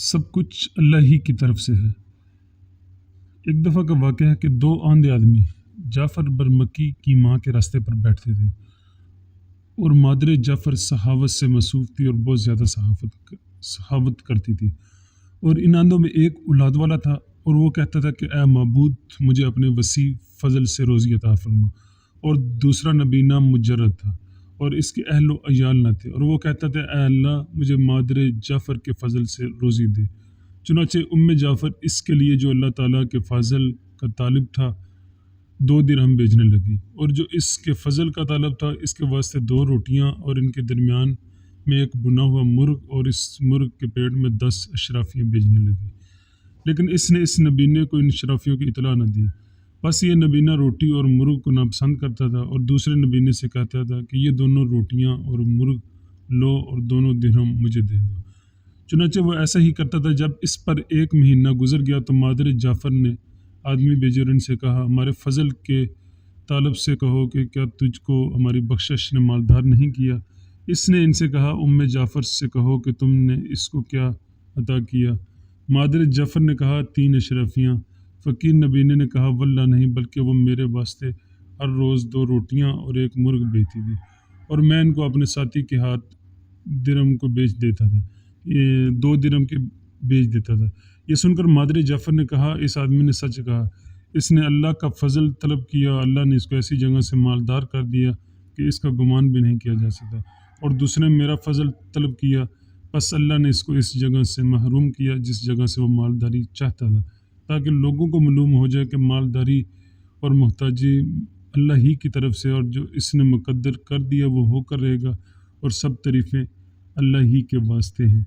سب کچھ اللہ ہی کی طرف سے ہے۔ ایک دفعہ کا واقعہ ہے کہ دو آندھے آدمی جعفر برمکی کی ماں کے راستے پر بیٹھتے تھے اور مادر جعفر صحاوت سے موصوف تھی اور بہت زیادہ صحاوت کرتی تھی، اور ان آندھوں میں ایک اولاد والا تھا اور وہ کہتا تھا کہ اے معبود مجھے اپنے وسیع فضل سے روزی عطا فرما، اور دوسرا نبینہ مجرد تھا اور اس کے اہل و عیال نہ تھے، اور وہ کہتا تھا اے اللہ مجھے مادر جعفر کے فضل سے روزی دے۔ چنانچہ جعفر اس کے لیے جو اللہ تعالیٰ کے فضل کا طالب تھا 2 درہم بھیجنے لگی، اور جو اس کے فضل کا طالب تھا اس کے واسطے 2 روٹیاں اور ان کے درمیان میں ایک بنا ہوا مرغ، اور اس مرغ کے پیٹ میں 10 اشرافیاں بھیجنے لگی، لیکن اس نے اس نبینے کو ان اشرافیوں کی اطلاع نہ دی۔ بس یہ نبینہ روٹی اور مرغ کو ناپسند کرتا تھا اور دوسرے نبینے سے کہتا تھا کہ یہ دونوں روٹیاں اور مرغ لو اور 2 درہم مجھے دے دو۔ چنانچہ وہ ایسا ہی کرتا تھا۔ جب اس پر 1 مہینہ گزر گیا تو مادر جعفر نے آدمی بھیجے اور ان سے کہا ہمارے فضل کے طالب سے کہو کہ کیا تجھ کو ہماری بخشش نے مالدار نہیں کیا؟ اس نے ان سے کہا جعفر سے کہو کہ تم نے اس کو کیا عطا کیا؟ مادر جعفر نے کہا 3 اشرفیاں۔ فقیر نبینے نے کہا واللہ نہیں، بلکہ وہ میرے واسطے ہر روز 2 روٹیاں اور 1 مرغ بیچتی تھی اور میں ان کو اپنے ساتھی کے ہاتھ درہم کو بیچ دیتا تھا، 2 درہم کے بیچ دیتا تھا۔ یہ سن کر مادر جعفر نے کہا اس آدمی نے سچ کہا، اس نے اللہ کا فضل طلب کیا، اللہ نے اس کو ایسی جگہ سے مالدار کر دیا کہ اس کا گمان بھی نہیں کیا جا سکتا، اور دوسرے نے میرا فضل طلب کیا، پس اللہ نے اس کو اس جگہ سے محروم کیا جس جگہ سے وہ مالداری چاہتا تھا، تاکہ لوگوں کو معلوم ہو جائے کہ مالداری اور محتاجی اللہ ہی کی طرف سے، اور جو اس نے مقدر کر دیا وہ ہو کر رہے گا، اور سب تعریفیں اللہ ہی کے واسطے ہیں۔